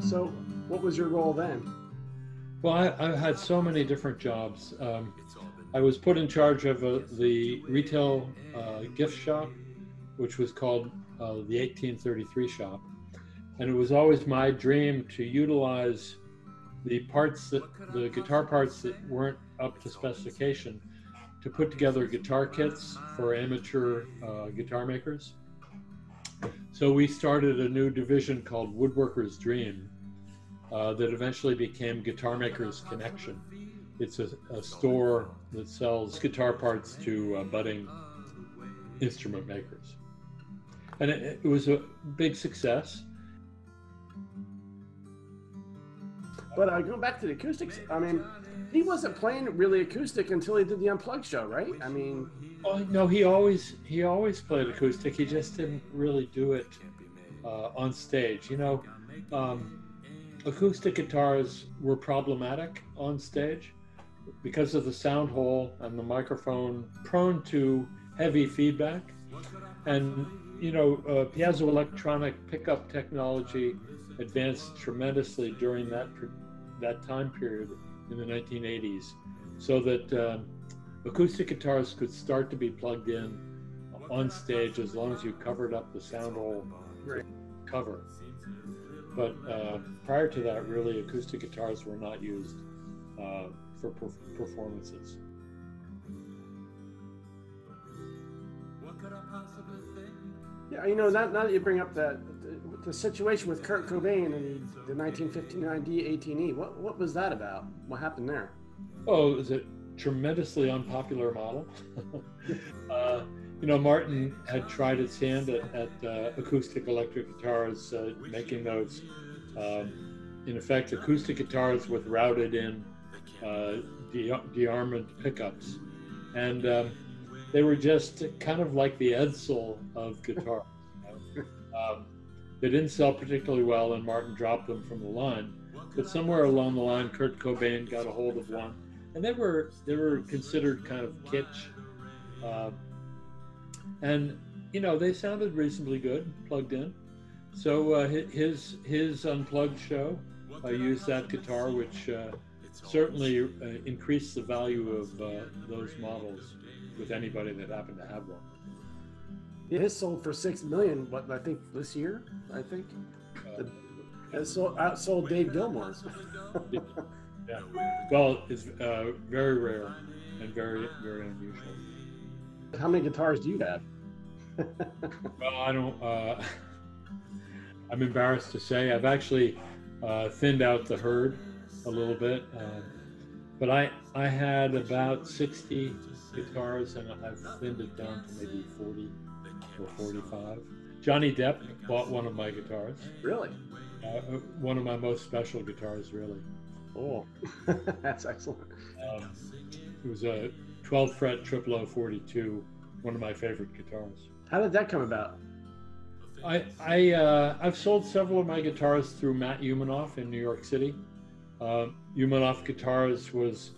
So what was your role then? Well, I've had so many different jobs. I was put in charge of the retail gift shop, which was called the 1833 shop. And it was always my dream to utilize the guitar parts that weren't up to specification to put together guitar kits for amateur guitar makers. So we started a new division called Woodworker's Dream that eventually became Guitar Makers Connection. It's a store that sells guitar parts to budding instrument makers. And it was a big success. But going back to the acoustics, I mean, he wasn't playing really acoustic until he did the Unplugged show, right? I mean, oh, no, he always played acoustic. He just didn't really do it on stage. You know, acoustic guitars were problematic on stage because of the sound hole and the microphone, prone to heavy feedback. And you know, piezoelectronic pickup technology advanced tremendously during that time period in the 1980s, so that acoustic guitars could start to be plugged in on stage as long as you covered up the sound hole cover. But prior to that, really, acoustic guitars were not used for performances. Yeah, you know, now that you bring up the situation with Kurt Cobain and the 1959 D18E, what was that about? What happened there? Oh, it was a tremendously unpopular model. You know, Martin had tried its hand at acoustic electric guitars, making those, in effect, acoustic guitars with routed-in de-armored pickups. And they were just kind of like the Edsel of guitar. They didn't sell particularly well, and Martin dropped them from the line. But somewhere along the line, Kurt Cobain got a hold of one, and they were considered kind of kitsch. And you know, they sounded reasonably good plugged in. So his Unplugged show used that guitar, which certainly increased the value of those models with anybody that happened to have one. It has sold for $6 million. What, I think this year? I think it outsold Dave Gilmour's. Yeah. Well, it's very rare and very, very unusual. How many guitars do you have? Well, I don't. I'm embarrassed to say I've actually thinned out the herd a little bit, but I had about 60 guitars, and I've thinned it down to maybe 40 or 45. Johnny Depp bought one of my guitars. Really? One of my most special guitars, really. Oh, that's excellent. It was a 12 fret 0042, one of my favorite guitars. How did that come about? I've sold several of my guitars through Matt Umanoff in New York City. Umanoff Guitars was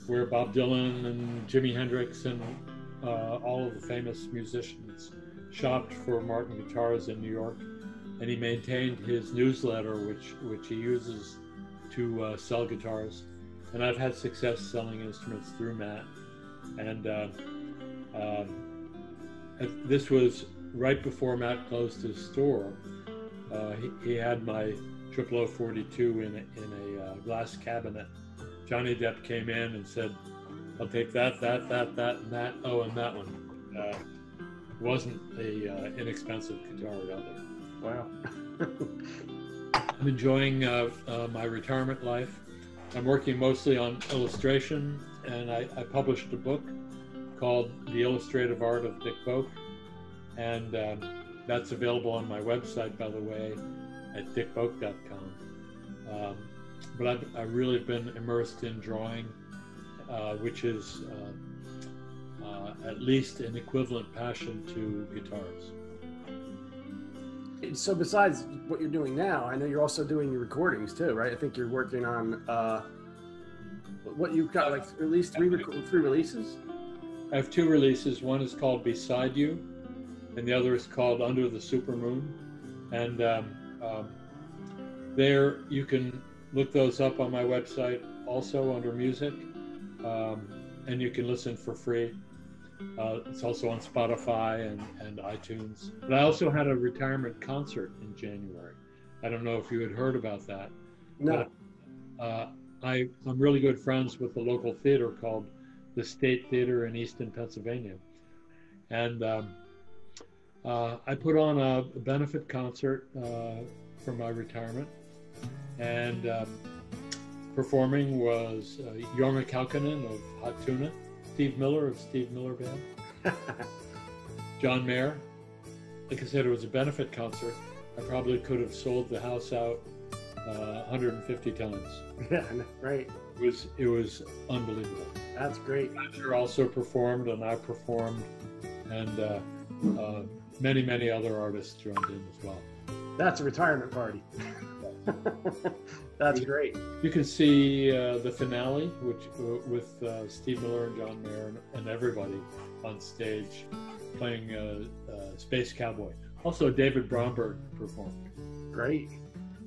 where Bob Dylan and Jimi Hendrix and all of the famous musicians shopped for Martin Guitars in New York, and he maintained his newsletter, which he uses to sell guitars. And I've had success selling instruments through Matt. And this was right before Matt closed his store. He had my 0042 in a glass cabinet. Johnny Depp came in and said, "I'll take that, and that. Oh, and that one." It wasn't a inexpensive guitar either. Wow. I'm enjoying my retirement life. I'm working mostly on illustration, and I published a book called The Illustrative Art of Dick Boak, and that's available on my website, by the way, at dickboak.com. But I've really been immersed in drawing, which is at least an equivalent passion to guitars. So besides what you're doing now, I know you're also doing your recordings too, right? I think you're working on what you've got, like at least three releases? I have two releases. One is called Beside You, and the other is called Under the Supermoon. And there you can look those up on my website also under music, and you can listen for free. It's also on Spotify and iTunes. But I also had a retirement concert in January. I don't know if you had heard about that. No. But, I'm really good friends with the local theater called the State Theater in Easton, Pennsylvania. And I put on a benefit concert for my retirement. And performing was Jorma Kaukonen of Hot Tuna, Steve Miller of Steve Miller Band, John Mayer. Like I said, it was a benefit concert. I probably could have sold the house out 150 times. Yeah, right. It was unbelievable. That's great. Asher also performed, and I performed, and many other artists joined in as well. That's a retirement party. That's great. You can see the finale, which with Steve Miller and John Mayer and everybody on stage playing Space Cowboy. Also, David Bromberg performed. Great.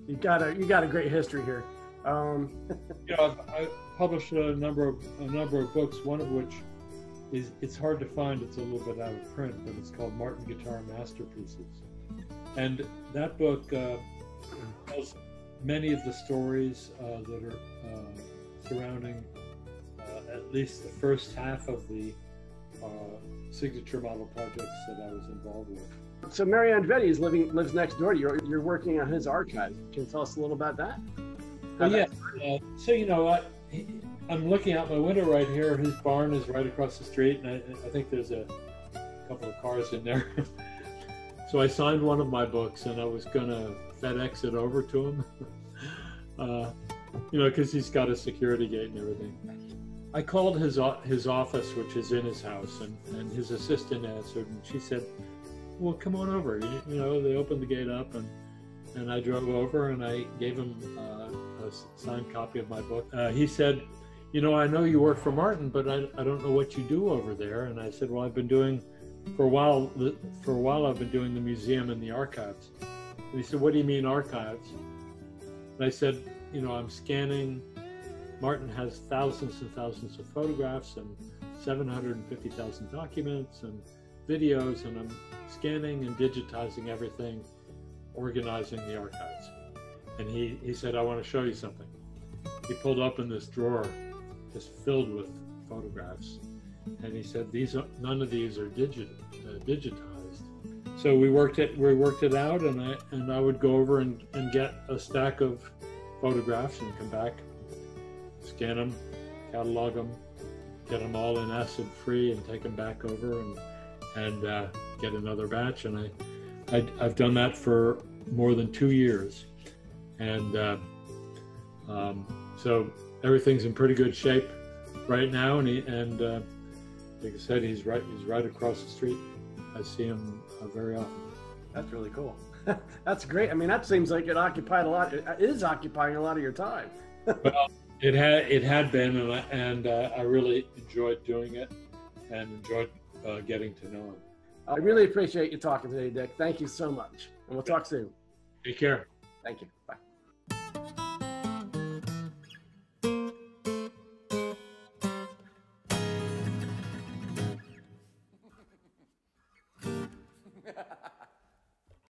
You got a great history here. I published a number of books. One of which it's hard to find. It's a little bit out of print, but it's called Martin Guitar Masterpieces. And that book tells many of the stories that are surrounding at least the first half of the signature model projects that I was involved with. So Mario Andretti lives next door to you. You're working on his archives. Can you tell us a little about that? So I'm looking out my window right here. His barn is right across the street, and I think there's a couple of cars in there. So I signed one of my books, and I was gonna FedEx it over to him, because he's got a security gate and everything. I called his office, which is in his house, and his assistant answered, and she said, "Well, come on over." They opened the gate up, and I drove over, and I gave him a signed copy of my book. He said, "I know you work for Martin, but I don't know what you do over there." And I said, "Well, I've been doing for a while. I've been doing the museum and the archives." And he said, "What do you mean archives?" And I said, "I'm scanning. Martin has thousands and thousands of photographs and 750,000 documents and videos, and I'm scanning and digitizing everything, organizing the archives." And he said, "I want to show you something." He pulled up in this drawer just filled with photographs, and he said, none of these are digitized. So we worked it out, and I would go over and get a stack of photographs and come back, scan them, catalog them, get them all in acid free, and take them back over and get another batch. And I've done that for more than 2 years, and so everything's in pretty good shape right now. And like I said, he's right across the street. I see him very often. That's really cool. That's great. I mean, that seems like it is occupying a lot of your time. Well, it had been, and I really enjoyed doing it, and enjoyed getting to know him. I really appreciate you talking today, Dick. Thank you so much, and we'll talk soon. Take care. Thank you.